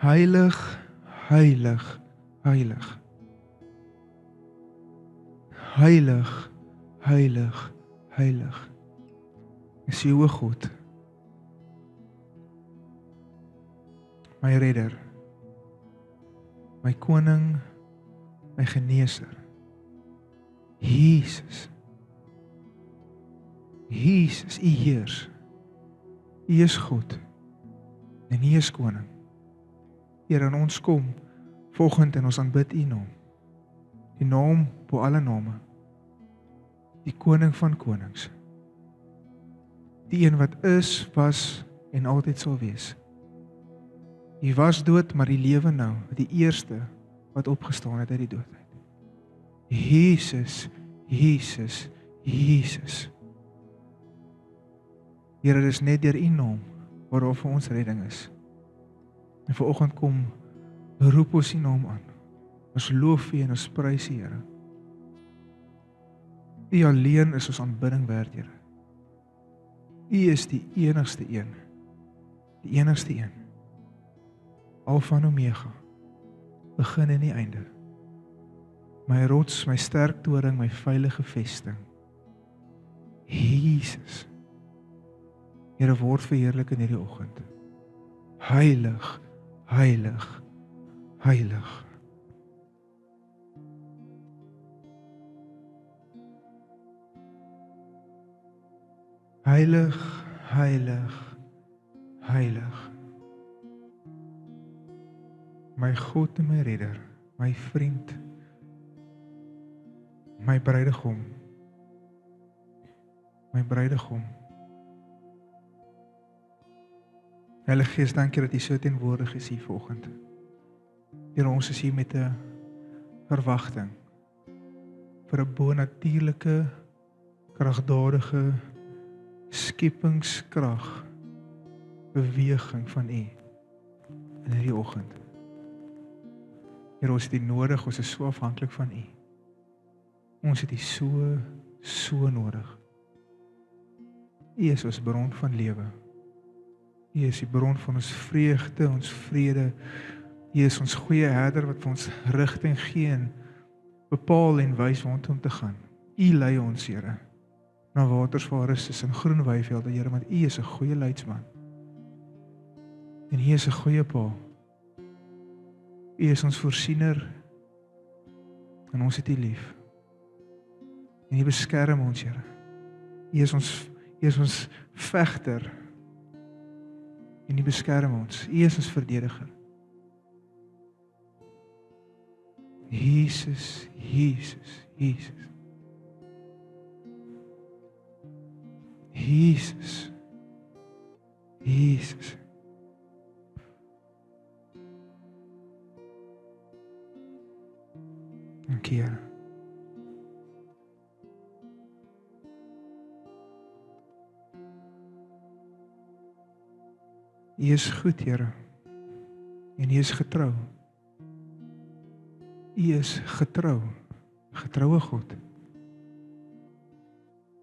Heilig, heilig, heilig. Heilig, heilig, heilig. Is U o God, my redder, my koning, my geneeser. Jesus. Jesus, U heers. U is God en U is koning. Here, in ons kom vanoggend en ons aanbid U naam. Die naam bo alle name. Die koning van konings. Die een wat is, was en altyd sal wees. U was dood, maar U lewe nou, die eerste wat opgestaan het uit die dood uit. Jesus, Jesus, Jesus. Here, dit is net deur U naam waar daar vir ons redding is. En vanoggend kom roep ons U naam aan. Ons loof U en ons prys U, Here. U alleen is ons aanbidding werd, Here. U is die enigste een. Die enigste een. Alfa en Omega. Begin en die einde. My rots, my sterk toring, my veilige vesting. Jesus. Here, word verheerlik in hierdie oggend. Heilig, heilig, heilig. Heilig, heilig, heilig. My God en my redder, my vriend, my bruidegom, my bruidegom. Heilige Gees, dankie dat U so teenwoordig is hier vanoggend. Here, ons is hier met 'n verwagting vir 'n bonatuurlike, kragdadige skepingskrag beweging van U in hierdie oggend. Here, ons het U nodig, ons is so afhanklik van U. Ons het U so nodig. U is ons bron van lewe. U is die bron van ons vreugde, ons vrede. U is ons goeie herder wat vir ons rigting gee en bepaal en wys waantoe om te gaan. U lei ons, Here, na waters waar rus is en groen weivelde, Here, want U is 'n goeie leidsman. En U is 'n goeie Pa. U is ons voorsiener en ons het U lief. En U beskerm ons, Here. U is ons vegter. En U beskerm ons. U is ons verdediger. Jesus, Jesus, Jesus. Jesus. Jesus. Dankie, Here. U is goed, Here. En U is getrou. U is getrou. Getroue God.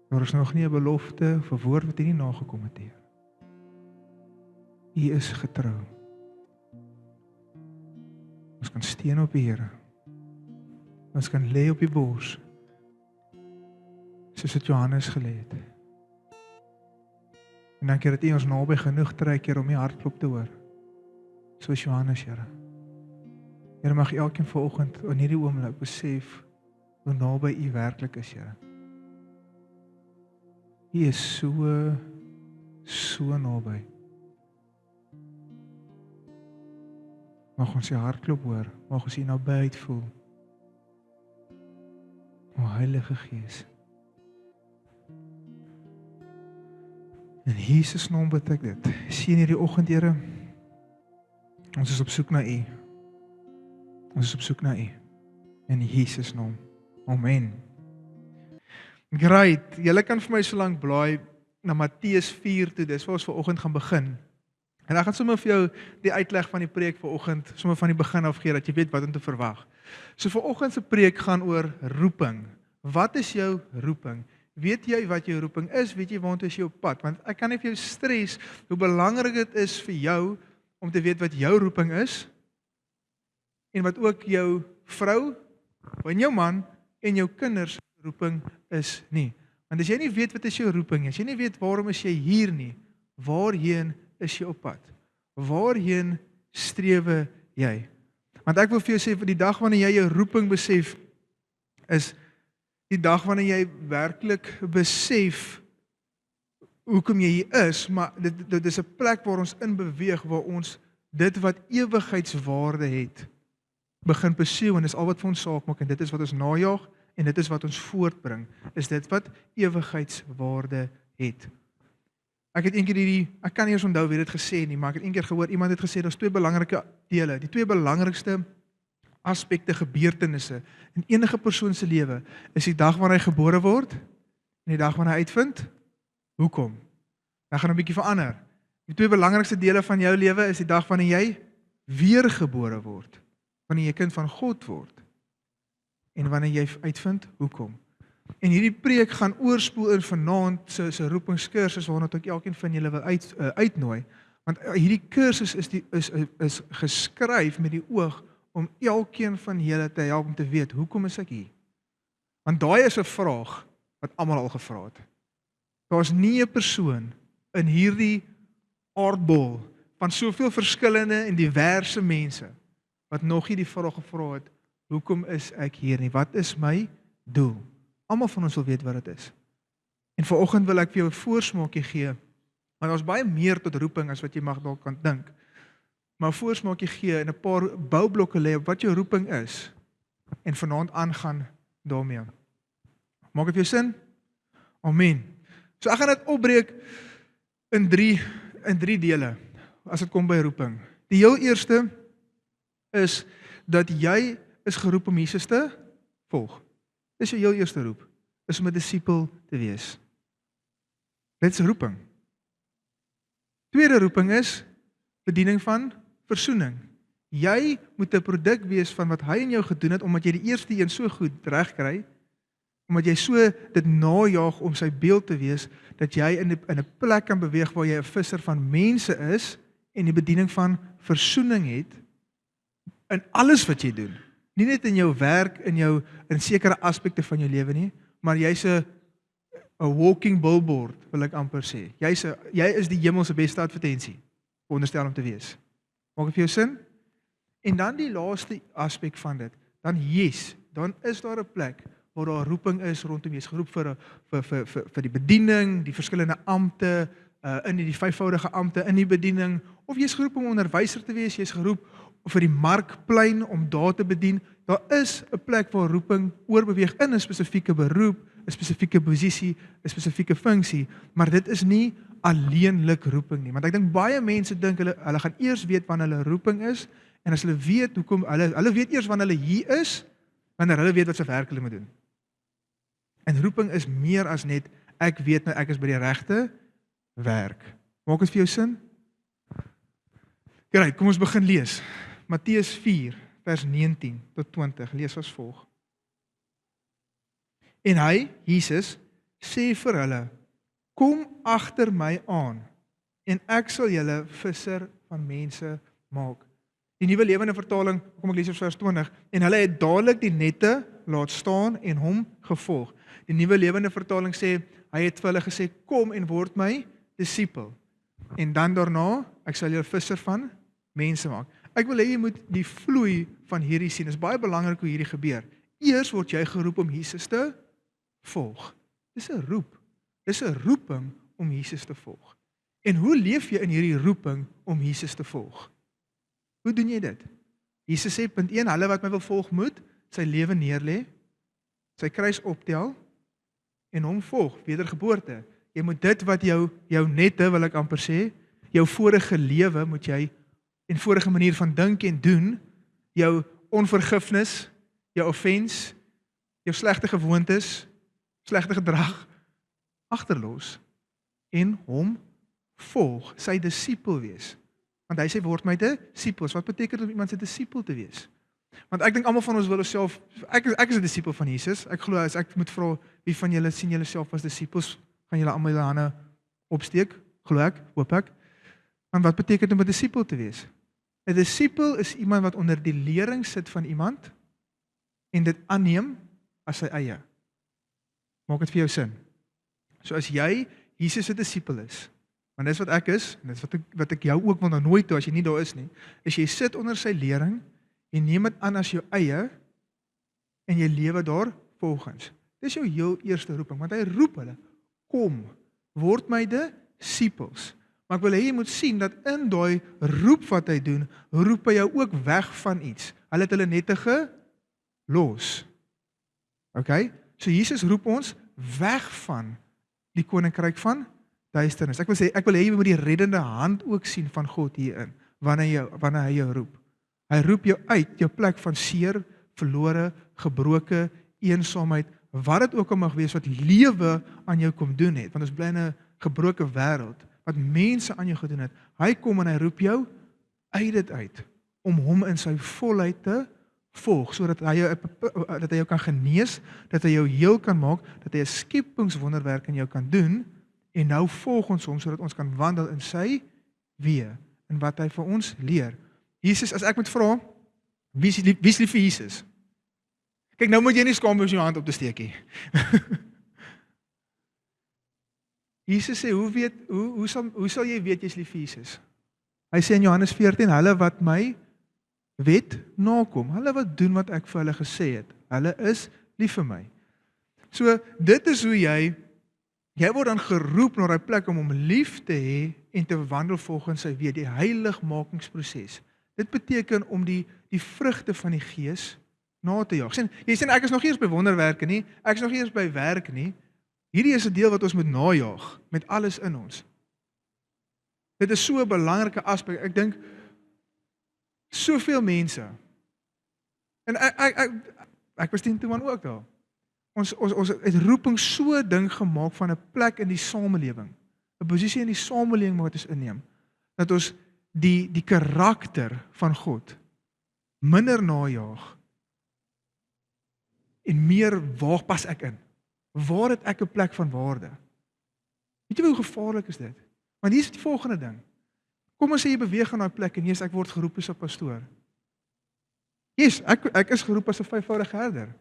Daar is nog nie 'n belofte of 'n woord wat U nie nagekom het, Heer. U is getrou. Ons kan steun op die Here. Ons kan lê op die bors, soos wat Johannes gelê het. En dankie dat U ons naby genoeg trek, Here, om U hartklop te hoor. Soos Johannes, Here. Here, mag elkeen vanoggend in hierdie oomblik besef hoe naby U werklik is, Here. U is so naby. Mag ons U hartklop hoor, mag ons U nabyheid voel. O Heilige Gees. In Jesus naam bid ek dit. Sien hierdie oggend, Here. Ons is op soek na U. Ons is op soek na U. In Jesus naam. Amen. Great. Julle kan vir my so lank blaai na Matteus 4 toe. Dis waar ons vanoggend gaan begin. En ek gaan sommer vir jou die uitleg van die preek vanoggend sommer van die begin af gee dat jy weet wat om te verwag. So vanoggend se preek gaan oor roeping. Wat is jou roeping? Weet jy wat jou roeping is? Weet jy waartoe is jy op pad? Want ek kan nie vir jou stres hoe belangrik dit is vir jou om te weet wat jou roeping is en wat ook jou vrou, en jou man, en jou kinders roeping is nie. Want as jy nie weet wat is jou roeping, as jy nie weet waarom is jy hier nie, waarheen is jy op pad? Waarheen strewe jy? Want ek wil vir jou sê, vir die dag wanneer jy jou roeping besef, is die dag wanneer jy werklik besef hoekom jy hier is, maar dit is 'n plek waar ons in beweeg, waar ons dit wat ewigheidswaarde het, begin pursue, en dis al wat vir ons saak maak, en dit is wat ons najag, en dit is wat ons voortbring, is dit wat ewigheidswaarde het. Ek het eendag ek kan nie eens onthou wie dit gesê nie, maar ek het eendag gehoor, iemand het gesê, daar's 2 belangrike dele, die 2 belangrikste aspekte, gebeurtenisse, in enige persoon se lewe, is die dag wanneer hy gebore word, en die dag wanneer hy uitvind, hoekom? Dan gaan 'n bietjie verander. Die 2 belangrikste dele van jou lewe is die dag wanneer jy weergebore word, wanneer jy kind van God word, en wanneer jy uitvind, hoekom? En hierdie preek gaan oorspoel in vanaand se roepingskursus, waarna ek elkeen van julle wil uitnooi, want hierdie kursus is geskryf met die oog om elkeen van julle te help om te weet, hoekom is ek hier? Want daai is 'n vraag wat almal al gevra het. Daar's nie 'n persoon in hierdie aardbol van soveel verskillende en diverse mense wat nog nie die vraag gevra het, hoekom is ek hier nie? Wat is my doel? Almal van ons wil weet wat dit is. En vanoggend wil ek vir jou 'n voorsmaakie gee, want daar's baie meer tot roeping as wat jy mag dalk kan dink. Maar 'n voorsmaakie gee en 'n paar boublokke lê op wat jou roeping is en vanaand aangaan daarmee. Maak dit vir jou sin? Amen. So ek gaan dit opbreek in drie dele as dit kom by roeping. Die heel eerste is dat jy is geroep om Jesus te volg. Dis jou heel eerste roep, is om 'n disipel te wees. Dit is roeping. Tweede roeping is bediening van versoening. Jy moet 'n produk wees van wat hy in jou gedoen het, omdat jy die eerste een so goed regkry, omdat jy so dit najaag om sy beeld te wees, dat jy in 'n plek kan beweeg waar jy 'n visser van mense is en die bediening van versoening het in alles wat jy doen. Nie net in jou werk, in sekere aspekte van jou lewe nie, maar jy's 'n walking billboard, wil ek amper sê. Jy is die hemel se beste advertensie, veronderstel om te wees. Maak dit vir jou sin? En dan die laaste aspek van dit, dan is daar 'n plek waar daar roeping is rondom jy is geroep vir die bediening, die verskillende ampte, in die 5voudige ampte in die bediening, of jy is geroep om onderwyser te wees, jy is geroep vir die markplein om daar te bedien. Daar is 'n plek waar roeping oorbeweeg in 'n spesifieke beroep, 'n spesifieke posisie, 'n spesifieke funksie, maar dit is nie alleenlik roeping nie. Want ek dink baie mense dink hulle gaan eers weet wanneer hulle roeping is, en as hulle weet hoekom hulle weet eers wanneer hulle hier is, wanneer hulle weet wat se werk hulle moet doen. En roeping is meer as net ek weet nou ek is by die regte werk. Maak dit vir jou sin? Right, kom ons begin lees. Matteus 4 vers 19 tot 20, lees as volg. En hy, Jesus, sê vir hulle, kom agter my aan, en ek sal julle visser van mense maak. Die Nuwe Lewende Vertaling, kom ek lees vers 20, en hulle het dadelik die nette laat staan en hom gevolg. Die Nuwe Lewende Vertaling sê, hy het vir hulle gesê, kom en word my disipel. En dan daarna, ek sal julle visser van mense maak. Ek wil hê jy moet die vloei van hierdie sien. Dit is baie belangrik hoe hierdie gebeur. Eers word jy geroep om Jesus te volg. Dis 'n roep. Dis 'n roeping om Jesus te volg. En hoe leef jy in hierdie roeping om Jesus te volg? Hoe doen jy dit? Jesus sê punt 1, hulle wat my wil volg moet sy lewe neerlê, sy kruis optel en hom volg, wedergeboorte. Jy moet dit wat jou nette, wil ek amper sê, jou vorige lewe moet jy en vorige manier van dink en doen, jou onvergifnis, jou offense, jou slegte gewoontes, slegte gedrag agterlos en hom volg, sy disipel wees. Want hy sê word my disipels. Wat beteken dit om iemand se disipel te wees? Want ek dink almal van ons wil osself, ek is 'n disipel van Jesus. Ek glo as ek moet vra wie van julle sien julle self as disipels, gaan julle almal julle hande opsteek, glo ek, hoop ek. Want wat beteken dit om 'n disipel te wees? 'n 'n disipel is iemand wat onder die lering sit van iemand en dit aanneem as sy eie. Maak dit vir jou sin? So as jy Jesus se disipel is, want dis wat ek is, en dis wat ek jou ook wil nou nooit toe as jy nie daar is nie, is jy sit onder sy lering en neem dit aan as jou eie en jy lewe daar volgens. Dis jou heel eerste roeping, want hy roep hulle, kom, word my disipels. Maar ek wil hê jy moet sien dat in daai roep wat hy doen, roep hy jou ook weg van iets. Hulle het hulle nette gelos. Okay? So Jesus roep ons weg van die koninkryk van duisternis. Ek wil hê jy moet die reddende hand ook sien van God hierin, wanneer hy jou roep. Hy roep jou uit jou plek van seer, verlore, gebroke, eensaamheid, wat dit ook al mag wees wat lewe aan jou kom doen het, want ons bly in 'n gebroke wêreld, wat mense aan jou gedoen het. Hy kom en hy roep jou uit dit uit, om hom in sy volheid te volg, sodat hy jou kan genees, dat hy jou heel kan maak, dat hy 'n skepingswonderwerk in jou kan doen, en nou volg ons hom, sodat ons kan wandel in sy weë, en wat hy vir ons leer. Jesus, as ek moet vra, wie is lief vir Jesus? Kyk, nou moet jy nie skaam wees om jou hand op te steek nie. Jesus sê, hoe sal jy weet jy is lief vir Jesus? Hy sê in Johannes 14, hulle wat my wet nakom, hulle wat doen wat ek vir hulle gesê het, hulle is lief vir my. So, dit is hoe jy word dan geroep na die plek om hom lief te hê en te wandel volgens sy weë, die heiligmakingsproses. Dit beteken om die vrugte van die Gees na te jaag. Jy sê, ek is nog nie eens by wonderwerke nie, ek is nog nie eens by werk nie. Hierdie is 'n deel wat ons moet najaag, met alles in ons. Dit is so 'n belangrike aspek. Ek dink, soveel mense, en ek was 10 toe man ook daar, ons het roeping so ding gemaak van 'n plek in die samelewing, 'n posisie in die samelewing wat ons inneem, dat ons die karakter van God minder najaag en meer, waar pas ek in? Waar het ek 'n plek van waarde? Weet jy hoe gevaarlik is dit? Want hier is die volgende ding. Kom ons sê jy beweeg aan daai plek en ek word geroep as 'n pastoor. Yes, ek is geroep as 'n 5-voudige herder.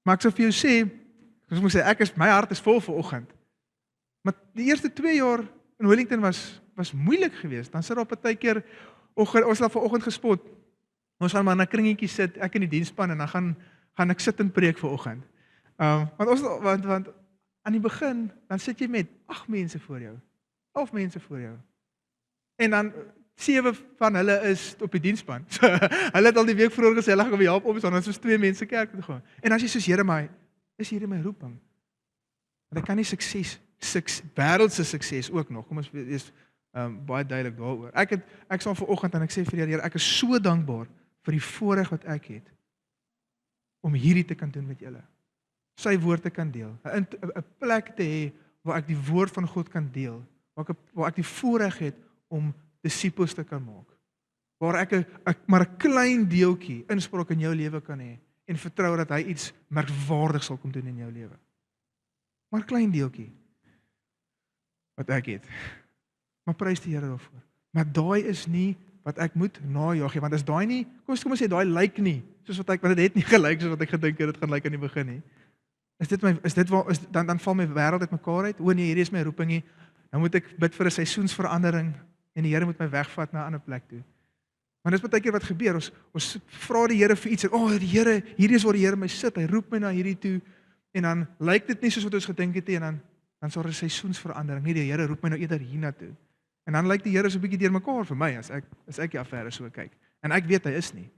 Maar ek sou vir jou sê, my hart is vol vanoggend. Maar die eerste 2 jaar in Wellington was moeilik geweest. Dan sit daar partykeer, ons het daar vanoggend gespot. Ons gaan maar na kringetjies sit, ek in die diensspan, en dan gaan ek sit en preek vanoggend. Want aan die begin, dan sit jy met 8 mense voor jou, 11 mense voor jou. En dan 7 van hulle is op die diensspan. So, hulle het al die week vroeër gesê, hulle gaan my help opstaan, dan soos 2 mense kerk toe gaan. En as jy soos, Here, maar is hierdie my roeping? Want ek kan nie wêreldse sukses ook nog, kom ons wees baie duidelik daaroor. Ek staan vanoggend en ek sê vir die Here, ek is so dankbaar vir die voorreg wat ek het, om hierdie te kan doen met julle. Sy woord te kan deel, 'n plek te hê, waar ek die woord van God kan deel, waar ek die voorreg het, om disippels te kan maak, waar ek maar 'n klein deeltjie inspraak in jou lewe kan hê, en vertrou dat hy iets merkwaardigs sal kom doen in jou lewe. Maar 'n klein deeltjie, wat ek het. Maar prys die Here daarvoor. Maar daai is nie wat ek moet najaag nie, want as daai nie, kom ons sê, daai lyk nie, want dit het nie gelyk soos wat ek gedink het, dit gaan lyk aan die begin nie. Dan val my wêreld uit mekaar uit, nee, hierdie is my roeping nie, dan moet ek bid vir 'n seisoensverandering, en die Here moet my wegvat na 'n ander plek toe. Maar dis baie keer wat gebeur, ons vra die Here vir iets, en die Here, hierdie is waar die Here my sit, hy roep my na hierdie toe, en dan lyk dit nie soos wat ons gedink het, en dan is daar 'n seisoensverandering, nie, die Here roep my nou eerder hiernatoe. En dan lyk die Here so 'n bietjie deurmekaar vir my, as ek die affære so kyk. En ek weet hy is nie.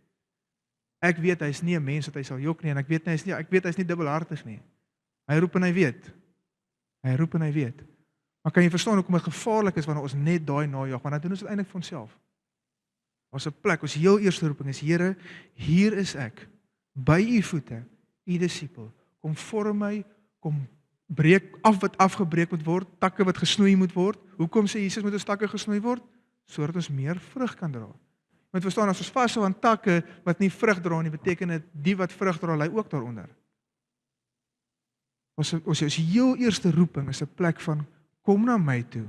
Ek weet hy is nie 'n mens wat hy sal jok nie, en ek weet hy is nie dubbelhartig nie. Hy roep en hy weet. Hy roep en hy weet. Maar kan jy verstaan hoekom dit gevaarlik is wanneer ons net daai najag, want dan doen ons dit eintlik vir onsself. Ons 'n plek, ons heel eerste roeping is, Here, hier is ek, by u voete, u disipel. Kom vorm my, kom breek af wat afgebreek moet word, takke wat gesnoei moet word. Hoekom sê Jesus moet ons takke gesnoei word? Sodat ons meer vrug kan dra. Jy moet verstaan, as ons vashou aan takke wat nie vrug dra nie, beteken dit die wat vrug dra, lê ook daaronder. Ons heel eerste roeping is 'n plek van, kom na my toe,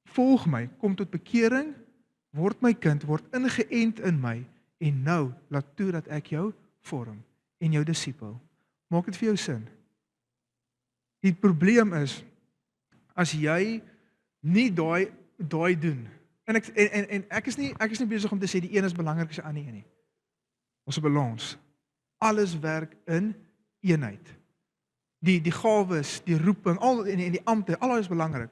volg my, kom tot bekering, word my kind, word ingeënt in my, en nou, laat toe dat ek jou vorm, en jou disipel. Maak dit vir jou sin? Die probleem is, as jy nie daai doen, en ek is nie besig om te sê, die een is belangrik as die ander een nie. Ons 'n balans. Alles werk in eenheid. Die gawes, die roeping, al en die ampte, al is belangrik,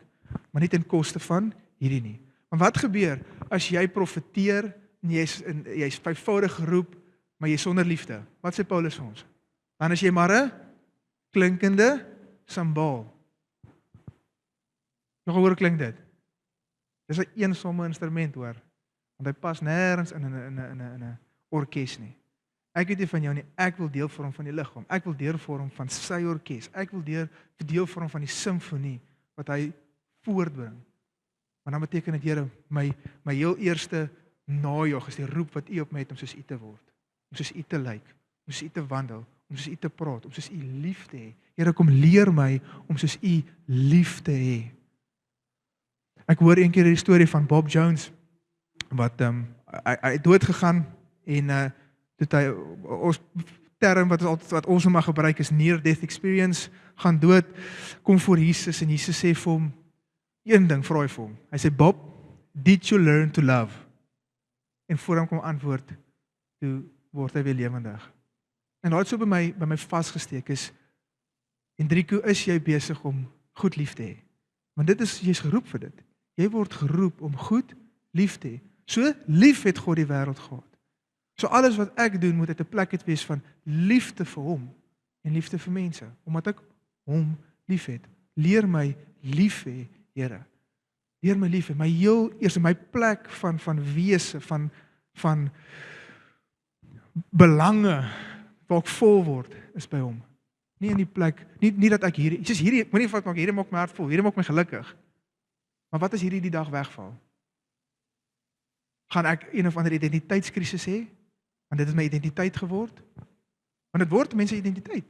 maar nie ten koste van hierdie nie. Want wat gebeur as jy profeteer en jy's vyfvoudig geroep, maar jy sonder liefde? Wat sê Paulus vir ons? Dan is jy maar 'n klinkende sambaal. Nog hoor klink dit? Dis 'n eensame instrument, hoor. Want hy pas nêrens in 'n orkes nie. Ek weet nie van jou nie, ek wil deel vorm van die liggaam. Ek wil deel vorm van sy orkes. Ek wil deel vorm van die simfonie wat hy voortbring. Maar dan beteken dit, Here, my heel eerste najag is die roep wat U op my het om soos U te word, om soos U te lyk, om soos U te wandel, om soos U te praat, om soos U lief te hê. Here, kom leer my om soos U lief te hê. Ek hoor eendag die storie van Bob Jones wat hy het dood gegaan en toe hy ons term wat ons mag gebruik is near death experience, gaan dood, kom voor Jesus en Jesus sê vir hom een ding, vra hy vir hom. Hy sê, Bob, did you learn to love? En voor hom kom antwoord, toe word hy weer lewendig. En daai het so by my vasgesteek is, Hendriko, is jy besig om goed lief te hê? Want jy's geroep vir dit. Jy word geroep om goed lief te hê. So lief het God die wêreld gehad. So alles wat ek doen, moet uit 'n plek het wees van liefde vir hom en liefde vir mense, omdat ek hom lief het. Leer my lief hê, Here. Leer my lief hê. My heel eers my plek van wese, van belange waar ek vol word, is by hom. Nie in die plek, nie dat ek hierdie moenie vat maak, hierdie maak my hart vol, hierdie maak my gelukkig. Maar wat as hierdie die dag wegval? Gaan ek een of ander identiteitskrisis hê? Want dit is my identiteit geword? Want dit word mense identiteit.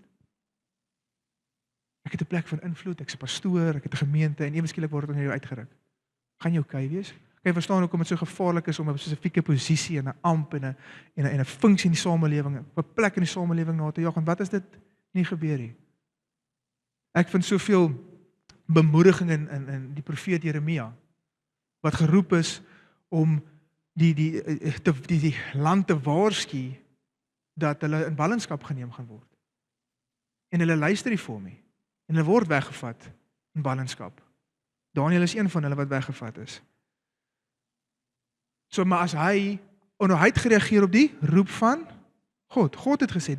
Ek het 'n plek van invloed, ek's 'n pastoor, ek het 'n gemeente en ewe skielik word dit onder jou uitgeruk. Gaan jy okay wees? Kan jy verstaan hoekom dit so gevaarlik is om 'n spesifieke posisie en 'n amp en 'n funksie in die samelewing, 'n plek in die samelewing na te jaag? En wat as dit nie gebeur nie? Ek vind soveel bemoediging in die profeet Jeremia wat geroep is om die land te waarsku dat hulle in ballingskap geneem gaan word. En hulle luister nie vir hom nie. En hulle word weggevat in ballingskap. Daniël is een van hulle wat weggevat is. So, maar as hy het gereageer op die roep van God. God het gesê,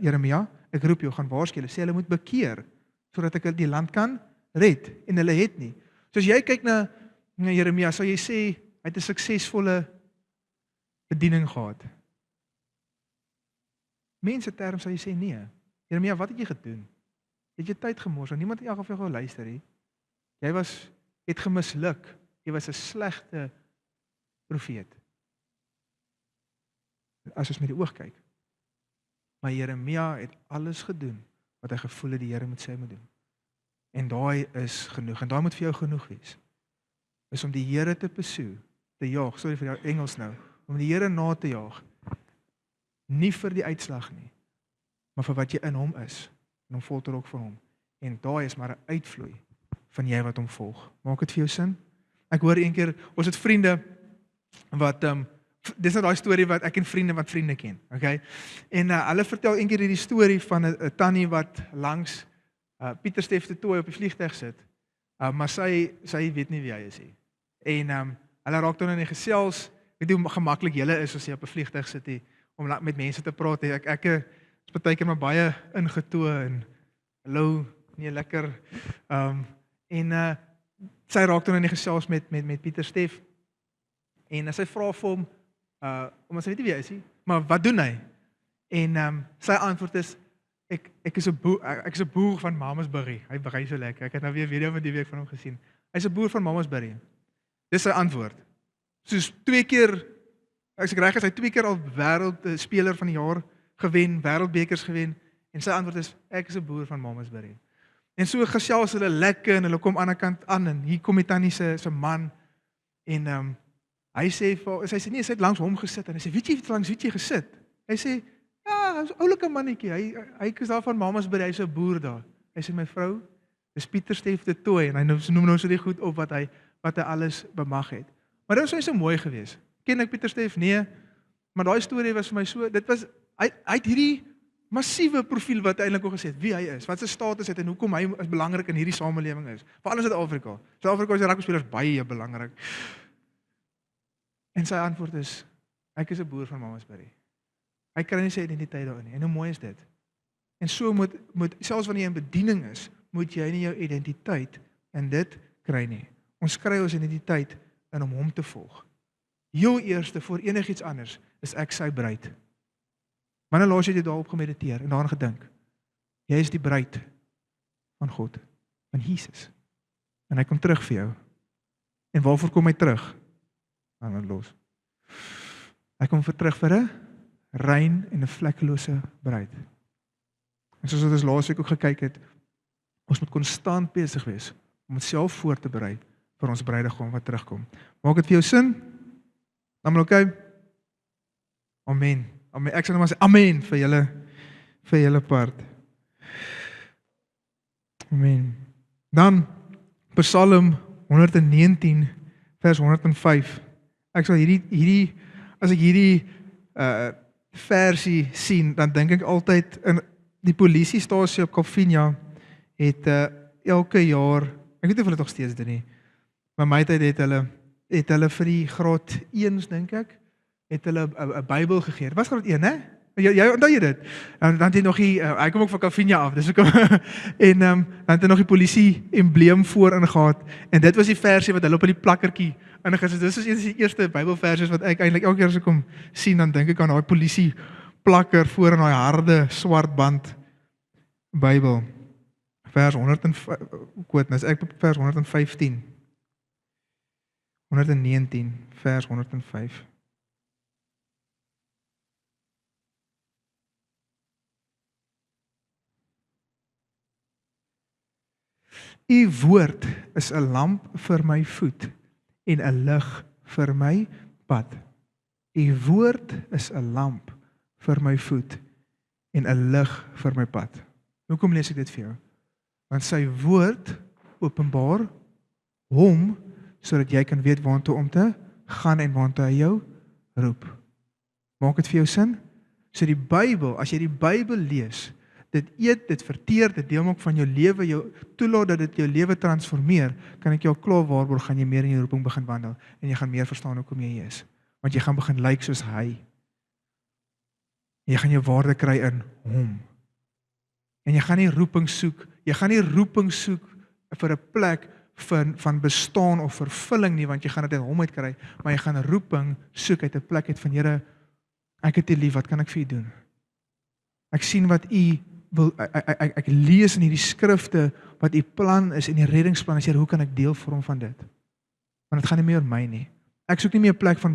Jeremia, ek roep jou, gaan waarsku. Hulle sê hulle moet bekeer, sodat ek die land kan red. En hulle het nie. So as jy kyk na Jeremia, sal jy sê, hy het 'n suksesvolle bediening gehad. Mense term sal jy sê nee. Jeremia, wat het jy gedoen? Het jy tyd gemors? Want niemand het elke vir jou luister nie. Jy het gemisluk. Jy was 'n slegte profeet. As ons met die oog kyk. Maar Jeremia het alles gedoen wat hy gevoel het die Here moet sê moet doen. En daai is genoeg. En daai moet vir jou genoeg wees. Is om die Here te pursue, te jaag, sorry vir jou Engels nou, om die Here na te jaag, nie vir die uitslag nie, maar vir wat jy in hom is, en hom vol te rok van hom, en daai is maar 'n uitvloei van jy wat hom volg. Maak dit vir jou sin? Ek hoor eendag, ons het vriende, wat, dis nou daai storie wat, ek ken vriende wat vriende ken, okay? En hulle vertel eendag hierdie storie van 'n tannie wat langs Pieter Steef de Tooy op die vliegtuig sit, maar sy weet nie wie hy is nie. En hulle raak dan in die gesels, weet hoe gemaklik julle is as jy op 'n vliegtuig sit nie, om met mense te praat. Ek is partykeer maar baie ingetoe en hallo, nee lekker. Sy raak dan in die gesels met Pieter Steef. En sy vra vir hom, omdat sy weet nie wie hy is nie, maar wat doen hy? En sy antwoord is, ek is 'n boer van Mamasbury. Hy berei so lekker. Ek het nou weer 'n video van die week van hom gesien. Hy's 'n boer van Mamasbury. Dis sy antwoord. Soos 2 keer, as ek reg is, hy 2 keer al wêreldspeler van die jaar gewen, wêreldbekers gewen, en sy antwoord is, ek is 'n boer van Mamasbury. En so gesels hulle lekker, en hulle kom aan die kant aan, en hier kom die tannie se man, en Hy sê nee, sy het langs hom gesit en hy sê, weet jy langs wie jy gesit? Hy sê, ja, hy's 'n oulike mannetjie. Hy is daar van Mamasbury, hy's 'n boer daar. Hy sê my vrou, dis Pieter Steef de Tooy en hy noem nou so die goed op wat hy alles bemag het. Maar dit was nie so mooi geweest. Ken ek Pieter Steef? Nee. Maar daai storie was vir my so, hy het hierdie massiewe profiel wat hy eintlik al gesê het, wie hy is, wat sy status het en hoekom hy is belangrik in hierdie samelewing is. Veral in Suid-Afrika. Suid-Afrika is die rugbyspelers baie belangrik. En sy antwoord is, ek is 'n boer van Mamasbury. Hy kry nie sy identiteit daarin nie. En hoe mooi is dit? En so moet selfs wanneer jy in bediening is, moet jy nie jou identiteit in dit kry nie. Ons kry ons identiteit in om hom te volg. Heel eerste voor enigiets anders is ek sy bruid. Wanneer laas jy daarop gemediteer en daaraan gedink? Jy is die bruid van God, van Jesus. En hy kom terug vir jou. En waarvoor kom hy terug? Dan los. Hy kom terug vir 'n rein en 'n vlekkelose bruid. En soos wat ons laasweek ook gekyk het, ons moet konstant besig wees om onsself voor te berei vir ons bruidegom wat terugkom. Maak dit vir jou sin? Almal okay? Amen. Amen. Ek sê nou maar sê amen vir julle part. Amen. Dan Psalm 119 vers 105. Ek sal hierdie as ek hierdie versie sien, dan dink ek altyd in die polisiestasie op Koffieja het elke jaar, ek weet nie of hulle nog steeds doen nie, maar my tyd het hulle vir die graad 1's dink ek, het hulle 'n Bybel gegee. Dit was graad 1, hè? Jy onthou jy dit? Dan het jy nog die hy kom ook van Koffieja af. Dis ook en dan het hy nog die polisie embleem voorin gehad en dit was die versie wat hulle op die plakkertjie ingesit het. Dis is die eerste Bybelversies wat ek eintlik elke keer as ek kom sien, dan dink ek aan daai polisie plakker voor in daai harde swart band Bybel. Vers 115. 119 vers 105. U woord is 'n lamp vir my voet en 'n lig vir my pad. U woord is 'n lamp vir my voet en 'n lig vir my pad. Hoekom lees ek dit vir jou? Want sy woord openbaar hom sodat jy kan weet waartoe om te gaan en waartoe hy jou roep. Maak dit vir jou sin? So die Bybel, as jy die Bybel lees, dit eet, dit verteer, dit deel maak van jou lewe, jou toelaat dat dit jou lewe transformeer, kan ek jou klaar waarborg, gaan jy meer in jou roeping begin wandel en jy gaan meer verstaan hoekom jy is. Want jy gaan begin lyk soos hy. En jy gaan jou waarde kry in hom. En jy gaan nie roeping soek, vir 'n plek van bestaan of vervulling nie, want jy gaan dit uit hom uit kry, maar jy gaan 'n roeping soek uit 'n plek uit van Here, ek het U lief, wat kan ek vir U doen? Ek sien wat U wil, ek lees in hierdie skrifte wat U plan is en die reddingsplan is, Here, hoe kan ek deel vorm van dit? Want dit gaan nie meer oor my nie. Ek soek nie meer 'n plek van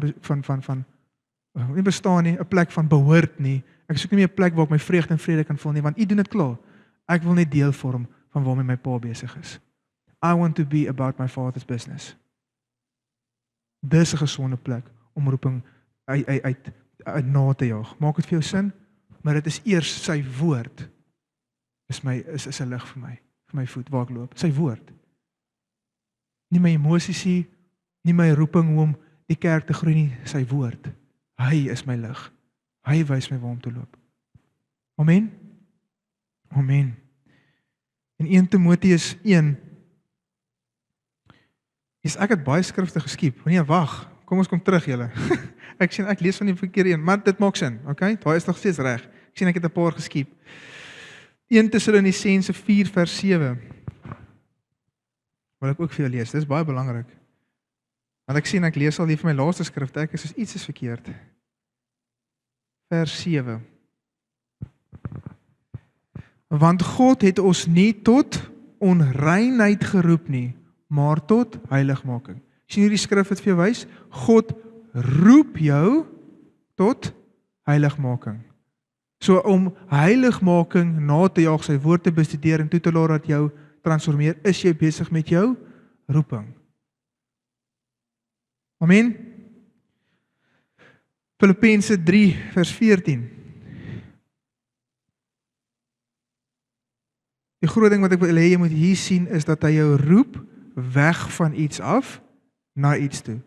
nie bestaan nie, 'n plek van behoort nie. Ek soek nie meer 'n plek waar ek my vreugde en vrede kan voel nie, want U doen dit klaar. Ek wil net deel vorm van waarmee my pa besig is. I want to be about my father's business. Dis 'n gesonde plek om roeping uit na te jaag. Maak dit vir jou sin? Maar dit is eers sy woord. Is 'n lig vir my voet waar ek loop. Sy woord. Nie my emosies nie my roeping om die kerk te groei nie, sy woord. Hy is my lig. Hy wys my waar om te loop. Amen. Amen. In 1 Timoteus 1 ek het baie skrifte geskiep. Nee, wag. Kom ons kom terug julle. Ek lees van die verkeerde een, maar dit maak sin, okay? Daai is nog steeds reg. Ek sien ek het 'n paar geskiep. 1 Tessalonisense 4 vers 7. Wil ek ook vir jou lees. Dis baie belangrik. Want ek sien ek lees al die van my laaste skrifte, ek is iets is verkeerd. Vers 7. Want God het ons nie tot onreinheid geroep nie, maar tot heiligmaking. Sien hierdie skrif wat vir jou wys? God roep jou tot heiligmaking. So om heiligmaking na te jaag, sy woord te bestudeer en toe te laat dat jou transformeer, is jy besig met jou roeping. Amen. Filippense 3 vers 14. Die groot ding wat ek wil hê jy moet hier sien is dat hy jou roep weg van iets af na iets toe.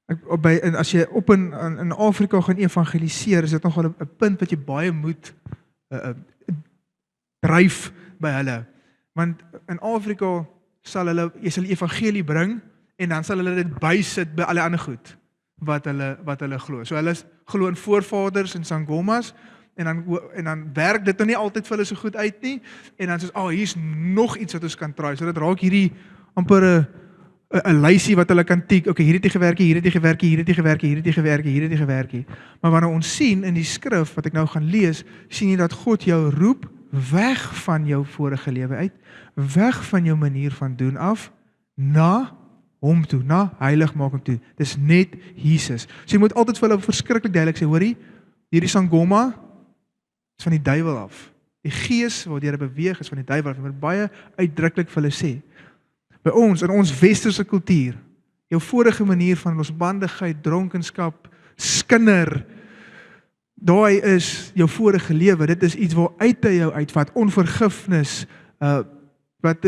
En as jy op in Afrika gaan evangeliseer, is dit nogal 'n punt wat jy baie moet dryf by hulle. Want in Afrika jy sal die evangelie bring en dan sal hulle dit bysit by alle ander goed wat hulle glo. So hulle glo in voorvaders en sangomas en dan werk dit nou nie altyd vir hulle so goed uit nie en dan sê hier's nog iets wat ons kan try. So dit raak hierdie amper 'n lysie wat hulle kan tik. Okay, hier het jy gewerk, hier het jy gewerk, hier het jy gewerk, hier het jy gewerk, hier het jy gewerk. Maar wanneer ons sien in die skrif wat ek nou gaan lees, sien jy dat God jou roep weg van jou vorige lewe uit, weg van jou manier van doen af, na hom toe, na heiligmaking toe. Dis net Jesus. So jy moet altyd vir hulle verskriklik duidelik sê, hoorie, hierdie sangoma is van die duiwel af. Die gees wat deur beweeg is van die duiwel af. Jy moet baie uitdruklik vir hulle sê. By ons, in ons westerse kultuur, jou vorige manier van losbandigheid, dronkenskap, skinder, daai is jou vorige lewe, dit is iets waar uit hy jou uitvat, onvergifnis, wat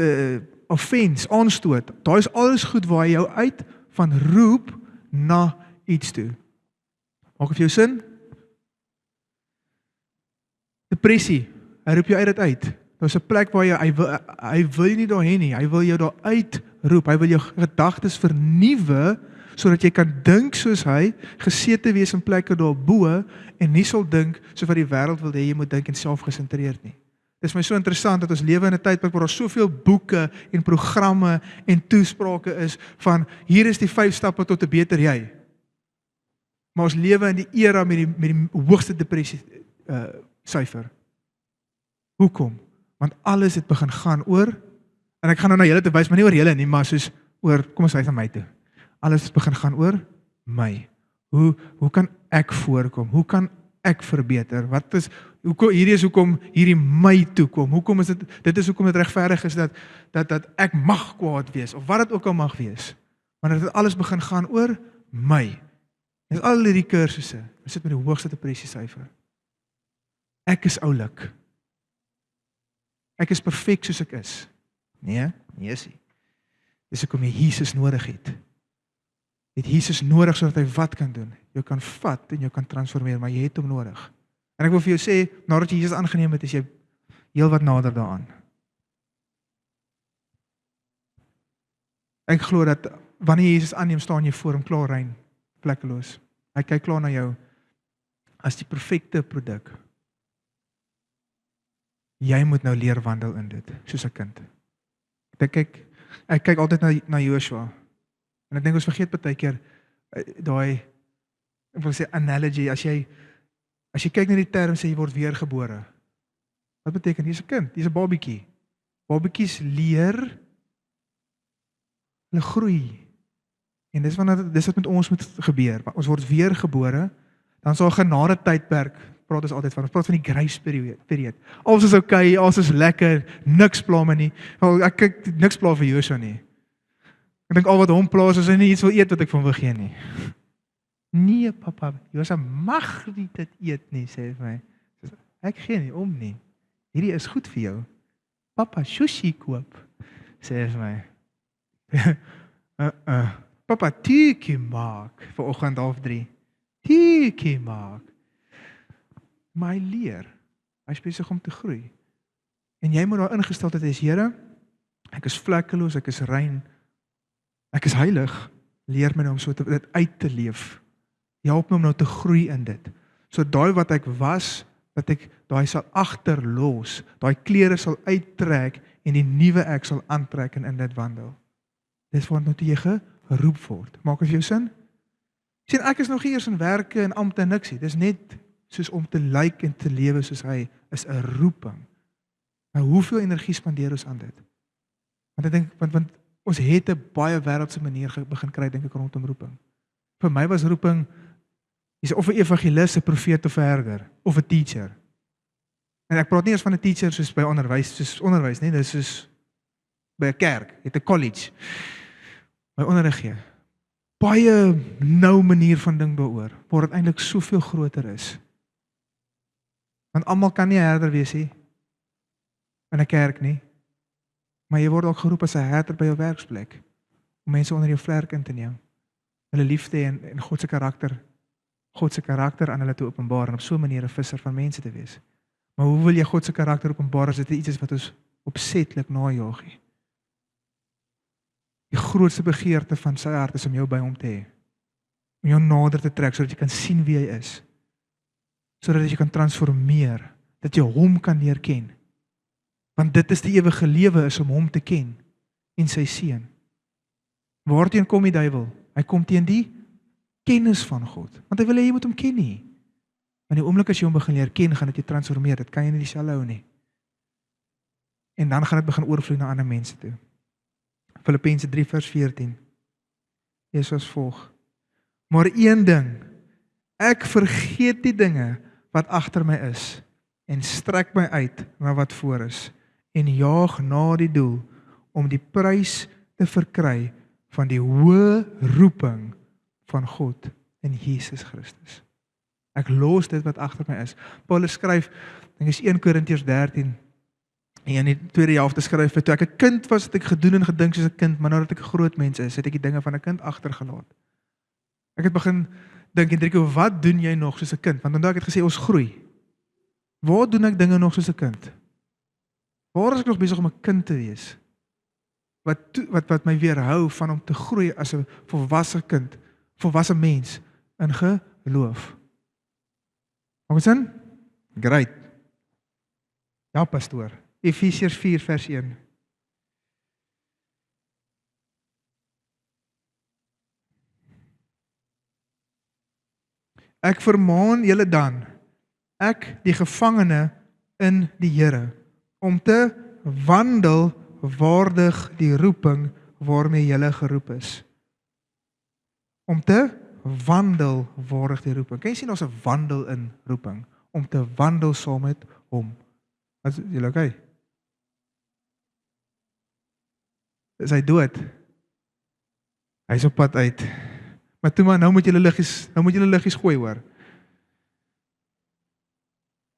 offense, aanstoot, daai is alles goed waar hy jou uit van roep na iets toe. Maak vir jou sin? Depressie, hy roep jou uit dit uit. Daar is 'n plek waar hy wil jy nie daarheen nie, hy wil jou daar uitroep, hy wil jou gedagtes vernuwe, sodat jy kan dink soos hy, gesete wees in plekke daarbo, en nie sal dink, soos wat die wêreld wil hê jy moet dink en selfgesentreerd nie. Dit is my so interessant, dat ons lewe in 'n tydperk waar daar soveel boeke, en programme, en toesprake is, van, hier is die 5 stappe tot 'n beter jy. Maar ons lewe in die era met die hoogste depressie syfer. Hoekom? Want alles het begin gaan oor, en ek gaan nou na julle te wys, maar nie oor julle nie, maar soos oor, kom ons wys na my toe. Alles het begin gaan oor my. Hoe kan ek voorkom? Hoe kan ek verbeter? Hierdie is hoekom hierdie my toekom. Hoekom is dit is hoekom dit regverdig is dat ek mag kwaad wees, of wat dit ook al mag wees. Maar dit het alles begin gaan oor my. Dis al hierdie kursusse, ons sit met die hoogste depressie syfer. Ek is oulik. Ek is perfek soos ek is. Nee is nie. Dis hoekom jy Jesus nodig het. Jy het Jesus nodig sodat hy wat kan doen. Jy kan vat en jy kan transformeer, maar jy het hom nodig. En ek wil vir jou sê, nadat jy Jesus aangeneem het, is jy heel wat nader daaraan. Ek glo dat wanneer jy Jesus aanneem, staan jy voor hom klaar rein, plekkeloos. Hy kyk klaar na jou as die perfekte produk. Jy moet nou leer wandel in dit, soos 'n kind. Ek kyk altyd na Joshua, en ek dink ons vergeet baie keer, daai, ek wil sê analogy, as jy kyk na die term, sê jy word weergebore. Wat beteken, jy's 'n kind, jy's 'n babietjie. Babietjies leer, hulle groei. En dis wat met ons moet gebeur. Ons word weergebore, dan sal 'n genade tydperk, praat ons altyd van, ons praat van die grace period. Alles is okay, alles is lekker, niks pla my nie. Wel, ek kyk niks pla vir Joshua nie. Ek dink al wat hom pla is, as hy nie iets wil eet wat ek van wil gee nie. Nee, papa, Joshua mag nie dit eet nie, sê hy vir my. Ek gee nie om nie. Hierdie is goed vir jou. Papa, sushi koop, sê hy vir my. Papa, tuikie maak, vanoggend 2:30. Tuikie maak. Maar hy leer, hy is besig om te groei. En jy moet daar ingesteld is, Here, ek is vlekkeloos, ek is rein, ek is heilig, leer my nou om so dit uit te leef. Help my om nou te groei in dit. So daai wat ek was, dat ek daai sal agterlos, daai klere sal uittrek, en die nuwe ek sal aantrek en in dit wandel. Dis wat nou toe jy geroep word. Maak dit vir jou sin? Sien, ek is nog nie eers in werke en ampte en niks nie. Dis net soos om te lyk en te lewe soos hy, is 'n roeping. Maar hoeveel energie spandeer ons aan dit? Want ek dink, want ons het 'n baie wêreldse manier begin kry, dink ek, rondom roeping. Vir my was roeping, jy's of 'n evangelis, 'n profeet of 'n herder, of 'n teacher. En ek praat nie eens van 'n teacher soos by onderwys nie, dis soos by 'n kerk, het 'n college, by onderrig gee. baie nou manier van ding daaroor, waar dit eintlik soveel groter is. Want almal kan nie 'n herder wees nie, in 'n kerk nie, maar jy word ook geroep as 'n herder by jou werksplek, om mense onder jou vlerk in te neem, hulle lief te hê en God se karakter aan hulle te openbaar, en op so 'n manier 'n visser van mense te wees. Maar hoe wil jy God se karakter openbaar as dit iets is wat ons opsetlik najaag nie? Die grootste begeerte van sy hart is om jou by hom te hê, om jou nader te trek, sodat jy kan sien wie hy is, sodat jy kan transformeer, dat jy hom kan leer ken. Want dit is die ewige lewe, is om hom te ken, en sy seun. Waarteen kom die duiwel? Hy kom teen die kennis van God, want hy wil hê jy moet hom ken nie. Want die oomblik as jy hom begin leer ken, gaan dit jy transformeer, dit kan jy nie dieselfde hou nie. En dan gaan dit begin oorvloei na ander mense toe. Filippense 3 vers 14. Jesus volg. Maar een ding, ek vergeet die dinge wat agter my is, en strek my uit na wat voor is, en jaag na die doel, om die prys te verkry van die hoë roeping van God in Jesus Christus. Ek los dit wat agter my is. Paulus skryf, dink is 1 Korintiërs 13, en in die tweede helfte skryf hy, toe ek 'n kind was, het ek gedoen en gedink soos 'n kind, maar nou dat ek 'n groot mens is, het ek die dinge van 'n kind agtergelaat. Ek het begin dink, Hendrico, wat doen jy nog soos 'n kind? Want onthou ek het gesê, ons groei. Waar doen ek dinge nog soos 'n kind? Waar is ek nog besig om 'n kind te wees? Wat my weerhou van om te groei as 'n volwasse kind, volwasse mens, in geloof. Maak dit sin? Great. Ja, pastoor. Efesiërs 4 vers 1. Ek vermaan julle dan, ek die gevangene in die Here, om te wandel waardig die roeping waarmee julle geroep is. Om te wandel waardig die roeping. Kan jy sien ons 'n wandel in roeping? Om te wandel saam met hom. Is julle okay? Is hy dood? Hy is op pad uit. Maar toe maar, nou moet julle liggies gooi, hoor.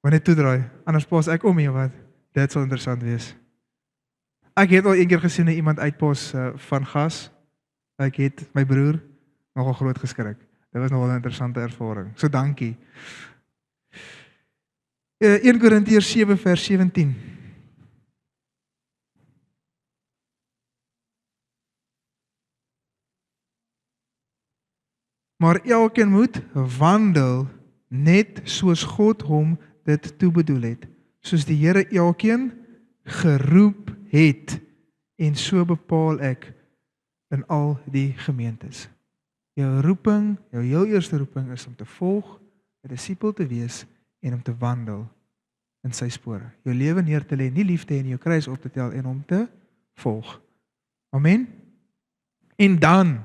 Wanneer toe draai, anders pas ek om hier, wat? Dit sal interessant wees. Ek het al een keer gesien hoe iemand uitpos van gas. Ek het my broer nogal groot geskrik. Dit was nogal 'n interessante ervaring. So dankie. 1 Korintiërs 7 vers 17. Maar elkeen moet wandel net soos God hom dit toebedoel het, soos die Here elkeen geroep het, en so bepaal ek in al die gemeentes. Jou roeping, jou heel eerste roeping is om te volg, 'n disipel te wees en om te wandel in sy spore. Jou lewe neer te lê, nie lief te hê en jou kruis op te tel en om te volg. Amen. En dan,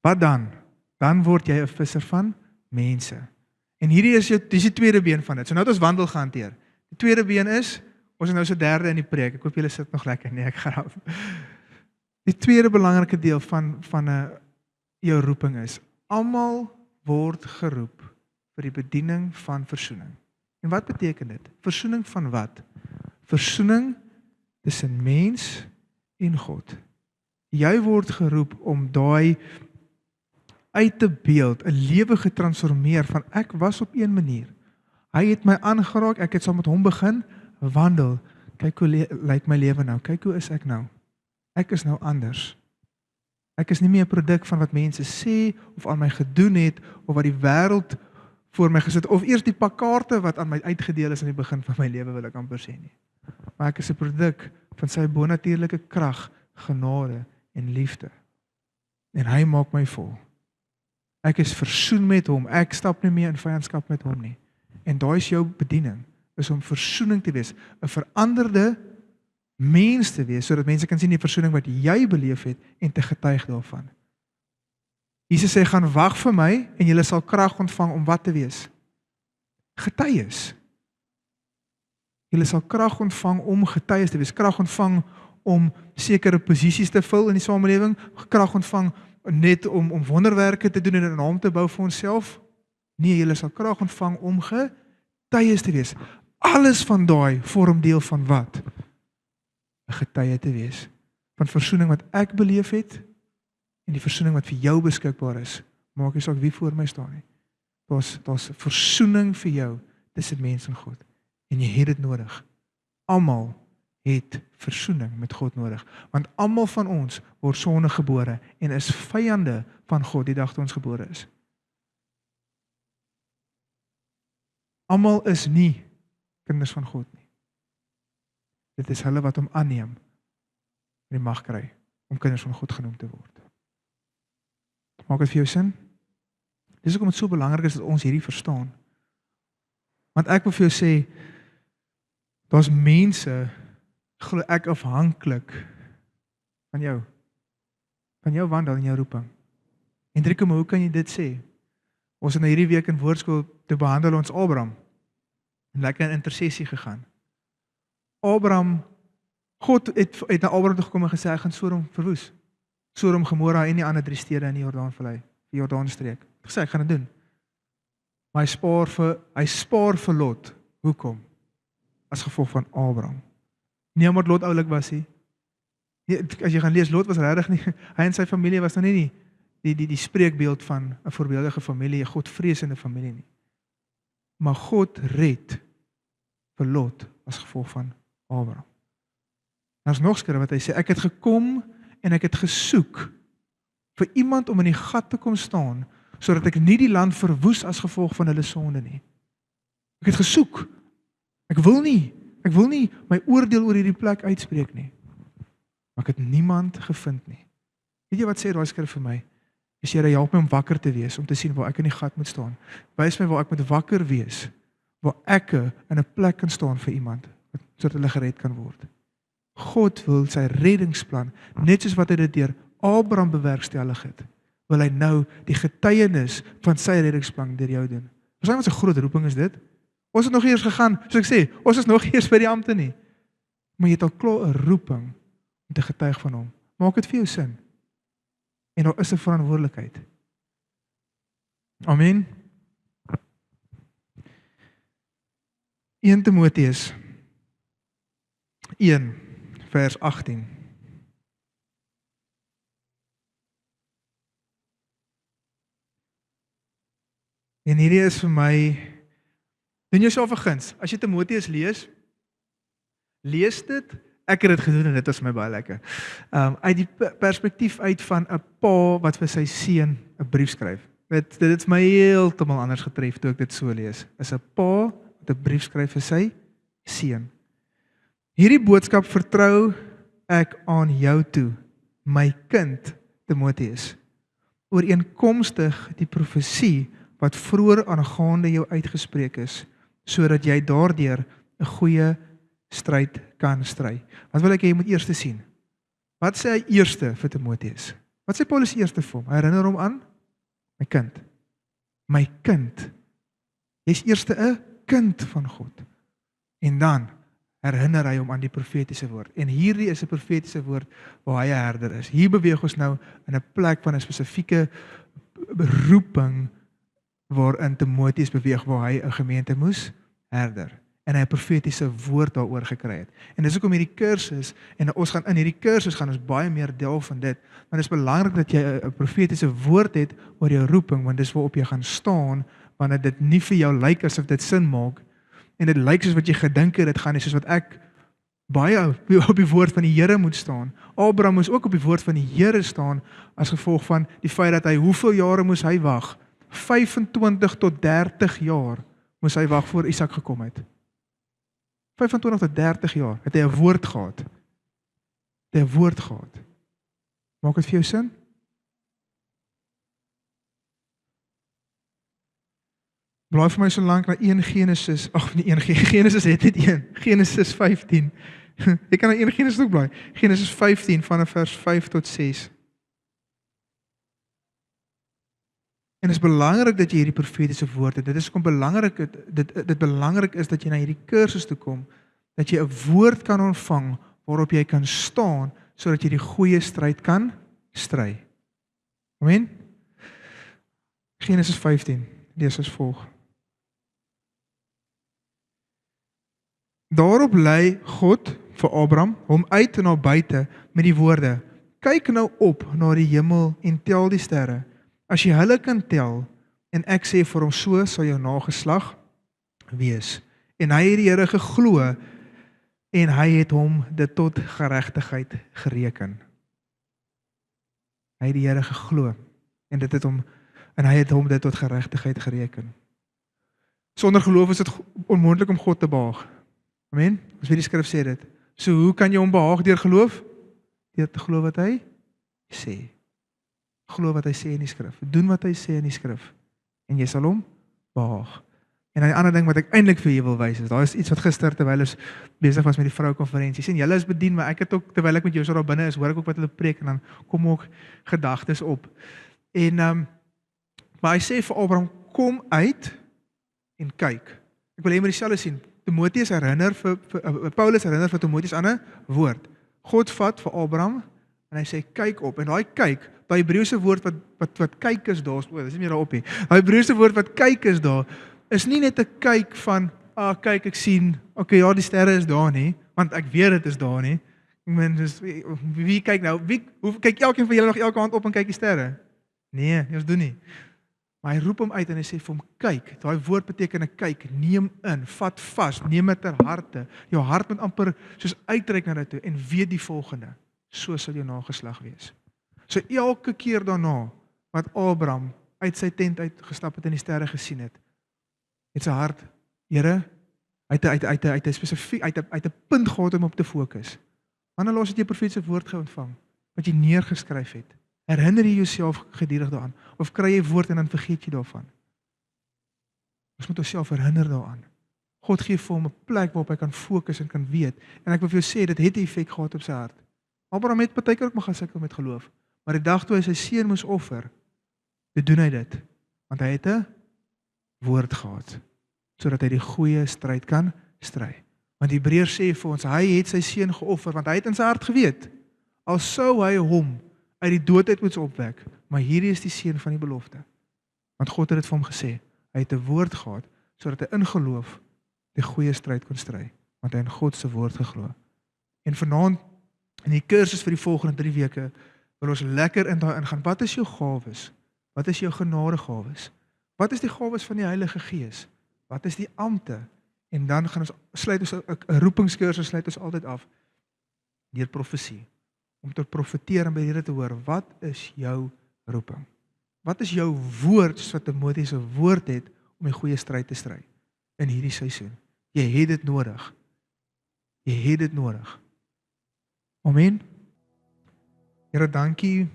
wat dan? Dan word jy 'n visser van mense. En hierdie is die tweede been van dit. So nou het ons wandel gehanteer. Die tweede been is, ons is nou so derde in die preek. Ek hoop julle sit nog lekker. Nee, ek grap. Die tweede belangrike deel van jou roeping is, almal word geroep vir die bediening van versoening. En wat beteken dit? Versoening van wat? Versoening tussen mens en God. Jy word geroep om daai uit te beeld, 'n lewe getransformeer van ek was op een manier. Hy het my aangeraak, ek het saam met hom begin wandel. Kyk hoe lyk my lewe nou, kyk hoe is ek nou. Ek is nou anders. Ek is nie meer 'n produk van wat mense sê, of aan my gedoen het, of wat die wêreld voor my gesit, of eers die pak kaarte wat aan my uitgedeel is in die begin van my lewe, wil ek amper sê nie. Maar ek is 'n produk van sy bonatuurlike krag, genade en liefde. En hy maak my vol. Ek is versoen met hom, ek stap nie meer in vyandskap met hom nie. En daai is jou bediening, is om versoening te wees, 'n veranderde mens te wees, sodat mense kan sien die versoening wat jy beleef het, en te getuig daarvan. Jesus sê, gaan wag vir my, en julle sal krag ontvang om wat te wees? Getuies. Julle sal krag ontvang om getuies te wees, krag ontvang om sekere posisies te vul in die samelewing, krag ontvang net om wonderwerke te doen en 'n naam te bou vir onsself. Nee, julle sal krag ontvang om getuies te wees. Alles van daai vorm deel van wat? 'n Getuie te wees. Van versoening wat ek beleef het en die versoening wat vir jou beskikbaar is. Maak nie saak wie voor my staan nie. Daar's versoening vir jou tussen mens en God. En jy het dit nodig. Almal het versoening met God nodig. Want almal van ons word sondig gebore en is vyande van God die dag toe ons gebore is. Almal is nie kinders van God nie. Dit is hulle wat hom aanneem en die mag kry om kinders van God genoem te word. Maak dit vir jou sin? Dis hoekom dit so belangrik is dat ons hierdie verstaan. Want ek wil vir jou sê, daar's mense, glo ek afhanklik van jou wandel en jou roeping. Hendrik, maar hoe kan jy dit sê? Ons het na hierdie week in woordskool te behandel ons Abraham en lekker in intersessie gegaan. God het na Abraham toe gekom en gesê, hy gaan Sodom verwoes. Sodom, Gomorra en die ander 3 stede in die Jordaanvallei, die Jordaanstreek. Hy gesê, ek gaan dit doen. Maar hy spaar vir Lot. Hoekom? As gevolg van Abraham. Nie omdat Lot oulik was nie. As jy gaan lees, Lot was regtig nie, hy en sy familie was nou nie die spreekbeeld van 'n voorbeeldige familie, 'n godvreesende familie nie. Maar God red vir Lot as gevolg van Abraham. Daar's nog skrif wat hy sê, ek het gekom en ek het gesoek vir iemand om in die gat te kom staan, sodat ek nie die land verwoes as gevolg van hulle sonde nie. Ek het gesoek. Ek wil nie my oordeel oor hierdie plek uitspreek nie. Maar ek het niemand gevind nie. Weet jy wat sê daai skrif vir my? Here, help my om wakker te wees, om te sien waar ek in die gat moet staan. Wys my waar ek moet wakker wees, waar ek in 'n plek kan staan vir iemand, sodat hulle gered kan word. God wil sy reddingsplan, net soos wat hy dit deur Abraham bewerkstellig het, wil hy nou die getuienis van sy reddingsplan deur jou doen. Verstaan wat 'n groot roeping is dit? Ons het nog eers gegaan, soos ek sê, ons is nog eers by die ampte nie. Maar jy het al klaar 'n roeping om te getuig van hom. Maak dit vir jou sin. En daar is 'n verantwoordelikheid. Amen. 1 Timoteus 1 vers 18. En hierdie is vir my, doen jouself 'n guns. As jy Timoteus lees dit. Ek het dit gedoen en dit was my baie lekker. Uit die perspektief uit van 'n pa wat vir sy seun 'n brief skryf. Dit het my heeltemal anders getref toe ek dit so lees. Is 'n pa wat 'n brief skryf vir sy seun. Hierdie boodskap vertrou ek aan jou toe, my kind Timoteus, ooreenkomstig die profesie wat vroeër aangaande jou uitgespreek is, sodat jy daardeur 'n goeie stryd kan stry. Wat wil ek hê jy moet eers sien? Wat sê hy eerste vir Timoteus? Wat sê Paulus eerste vir hom? Hy herinner hom aan my kind. My kind. Jy's eerste 'n kind van God. En dan herinner hy hom aan die profetiese woord. En hierdie is 'n profetiese woord waar hy 'n herder is. Hier beweeg ons nou in 'n plek van 'n spesifieke roeping waarin Timoteus beweeg waar hy 'n gemeente moes herder. En hy 'n profetiese woord daaroor gekry het. En dis hoekom hierdie kursus, en ons gaan in hierdie kursus gaan ons baie meer delf van dit, want dit is belangrik dat jy 'n profetiese woord het oor jou roeping, want dis waarop jy gaan staan, wanneer dit nie vir jou lyk asof dit sin maak, en dit lyk soos wat jy gedink het, dit gaan nie soos wat ek baie op die woord van die Here moet staan. Abraham moes ook op die woord van die Here staan, as gevolg van die feit dat hy, hoeveel jare moes hy wag? 25 tot 30 jaar moes hy wag voor Isak gekom het. 25 tot 30 jaar het hy 'n woord gehad. Het hy 'n woord gehad. Maak dit vir jou sin? Blaai vir my so lank na 1 Genesis, Genesis het net 1, Genesis 15. Jy kan na 1 Genesis ook blaai. Genesis 15 vanaf vers 5 tot 6. En dit is belangrik dat jy hierdie profetiese woord het. Dit is kom belangrik, dit belangrik is dat jy na hierdie kursus toe kom, dat jy 'n woord kan ontvang waarop jy kan staan, sodat jy die goeie stryd kan stry. Amen. Genesis 15, lees as volg. Daarop lei God vir Abraham hom uit na buite met die woorde: Kyk nou op na die hemel en tel die sterre. As jy hulle kan tel, en ek sê vir hom, so sal jou nageslag wees. En hy het die Here geglo en hy het hom dit tot geregtigheid gereken. Hy het die Here geglo en hy het hom dit tot geregtigheid gereken. Sonder geloof is dit onmoontlik om God te behaag. Amen. Ons weet die skrif sê dit. So hoe kan jy hom behaag deur geloof? Deur te glo wat hy sê. Glo wat hy sê in die skrif. Doen wat hy sê in die skrif. En jy sal hom behaag. En 'n ander ding wat ek eintlik vir julle wil wys is, daar is iets wat gister terwyl ons besig was met die vroukonferensie. Sien, julle is bedien, maar ek het ook terwyl ek met jou so daar binne is, hoor ek ook wat hulle preek en dan kom ook gedagtes op. En maar hy sê vir Abraham, kom uit en kyk. Ek wil hê jy moet dieselfde sien. Timoteus herinner Paulus herinner vir Timoteus aan 'n woord. God vat vir Abraham en hy sê kyk op. En daai kyk, daai Hebreëse woord wat kyk is daar, dis nie meer daarop nie. Daai Hebreëse woord wat kyk is daar, is nie net 'n kyk van kyk ek sien, okay, ja, die sterre is daar nie, want ek weet dit is daar nie. Ek meen, wie kyk nou? Hoe kyk elkeen van julle nog elke aand op en kyk die sterre? Nee, ons doen nie. Maar hy roep hom uit en hy sê vir hom, kyk. Daai woord beteken 'n kyk, neem in, vat vas, neem dit ter harte. Jou hart moet amper soos uitreik na dit toe en weet die volgende: so sal jou nageslag wees. So elke keer daarna wat Abraham uit sy tent uitgestap het en die sterre gesien het sy hart, Here, uit 'n spesifiek uit 'n punt gehad om op te fokus. Wanneer laas het jy 'n profetiese woord ontvang wat jy neergeskryf het? Herinner jy jouself gedurig daaraan of kry jy woord en dan vergeet jy daarvan? Ons moet onsself herinner daaraan. God gee vir hom 'n plek waarop hy kan fokus en kan weet. En ek wil vir jou sê, dit het 'n effek gehad op sy hart. Abraham het partykeer ook maar gaan sukkel met geloof. Maar die dag toe hy sy seun moes offer, doen hy dit. Want hy het 'n woord gehad, sodat hy die goeie stryd kan stry. Want Hebreërs sê vir ons, hy het sy seun geoffer, want hy het in sy hart geweet, al sou hy hom uit die dood uit moes opwek, maar hierdie is die seun van die belofte. Want God het dit vir hom gesê, hy het 'n woord gehad, sodat hy in geloof die goeie stryd kon stry, want hy in God se woord geglo. En vanaand, in die kursus vir die volgende 3 weke, wil ons lekker in daai ingaan. Wat is jou gawes? Wat is jou genadegawes? Wat is die gawes van die Heilige Gees? Wat is die ampte? En dan gaan ons sluit ons 'n roepingskursus sluit ons altyd af deur profesie. Om te profeteer en by die Here te hoor, wat is jou roeping? Wat is jou woord, soos wat Timoteus se woord het om die goeie stryd te stry in hierdie seisoen? Jy het dit nodig. Jy het dit nodig. Amen. Here, dankie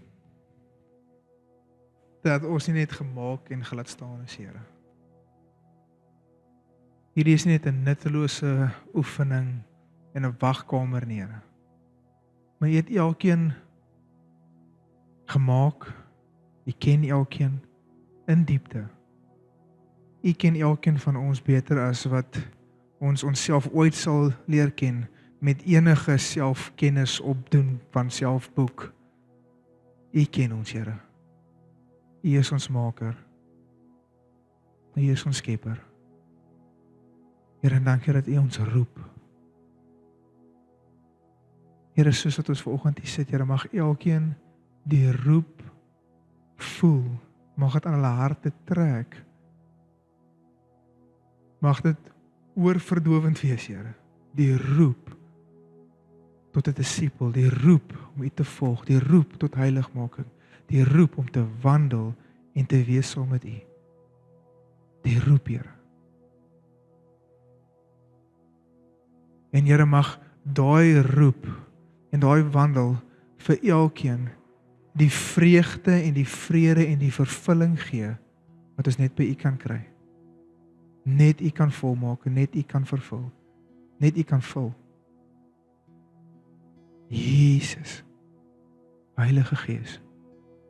dat ons nie net gemaak en gelaat staan is, Here. Hierdie is nie net 'n nuttelose oefening in 'n wagkamer nie, Here. Maar jy het elkeen gemaak, jy ken elkeen in diepte. Jy ken elkeen van ons beter as wat ons onsself ooit sal leer ken met enige selfkennis opdoen van selfboek. Jy ken ons, Here. U is ons maker. U is ons skepper. Here, en dankie dat U ons roep. Here, soos wat ons vanoggend hier sit, Here, mag elkeen die roep voel. Mag dit aan hulle harte trek. Mag dit oorverdowend wees, Here. Die roep tot 'n disipel, die roep om U te volg, die roep tot heiligmaking, die roep om te wandel en te wees saam met U. Die roep, Here. En Here, mag daai roep en daai wandel vir elkeen die vreugde en die vrede en die vervulling gee wat ons net by U kan kry. Net U kan volmaak en net U kan vervul. Net U kan vul. Jesus. Heilige Gees.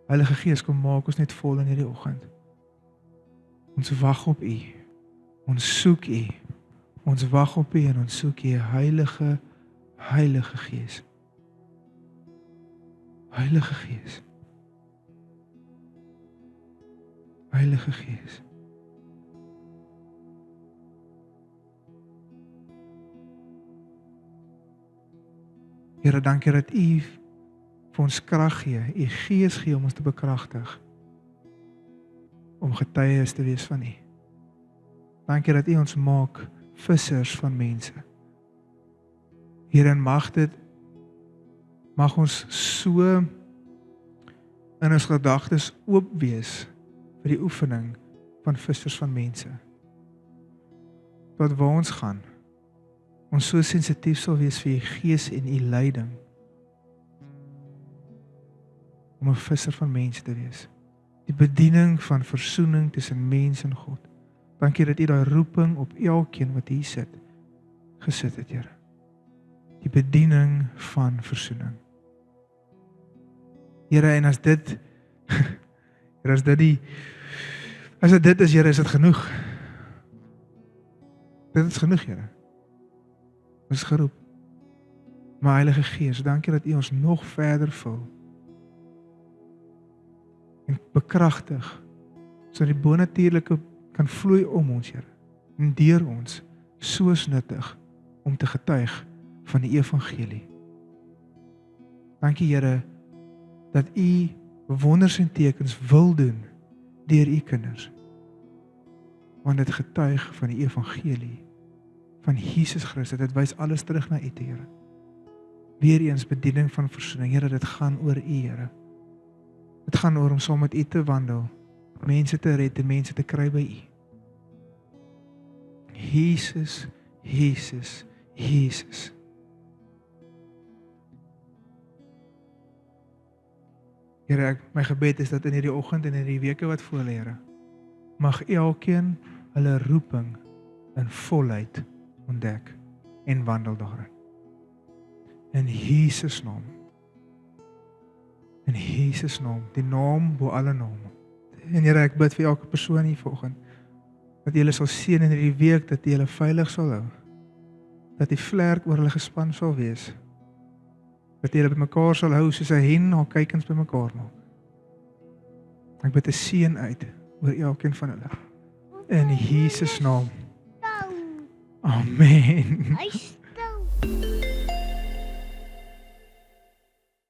Heilige Gees, kom maak ons net vol in hierdie oggend. Ons wag op U. Ons soek U. Ons wag op U en ons soek U, Heilige, Heilige Gees. Heilige Gees. Heilige Gees. Here, dankie dat U vir ons krag gee, U Gees gee om ons te bekragtig, om getuies te wees van U. Dankie dat U ons maak vissers van mense. Here, en mag ons so in ons gedagtes oop wees vir die oefening van vissers van mense. Dat waar ons gaan, ons so sensitief sal wees vir U Gees en U leiding, om 'n visser van mense te wees. Die bediening van versoening tussen mens en God. Dankie dat U daai roeping op elkeen wat hier sit, gesit het, Here. Die bediening van versoening. Here, en as dit Here, as dit is, Here, is dit genoeg. Dit is genoeg, Here. Ons is geroep. Maar Heilige Gees, dankie dat U ons nog verder vul en bekragtig, sodat die bonatuurlike kan vloei om ons, Here, en deur ons, soos nuttig om te getuig van die evangelie. Dankie, Here, dat U wonders en tekens wil doen deur U kinders, want dit getuig van die evangelie van Jesus Christus. Dit wys alles terug na U, Here. Weereens bediening van versoening, Here, dit gaan oor U, Here. Dit gaan oor om saam met U te wandel, mense te red en mense te kry by U. Jesus, Jesus, Jesus. Here, my gebed is dat in hierdie oggend en in hierdie weke wat voor lê, Here, mag elkeen hulle roeping in volheid ontdek en wandel daarin. In Jesus naam. In Jesus naam, die naam bo alle name. En Here, ek bid vir elke persoon hier vanoggend, dat jy hulle sal seën in hierdie week, dat jy hulle veilig sal hou, dat die vlerk oor hulle gespan sal wees, dat jy hulle bymekaar sal hou, soos 'n hen haar kuikens bymekaar maak. Ek bid 'n seën uit oor elkeen van hulle. In Jesus naam. Amen.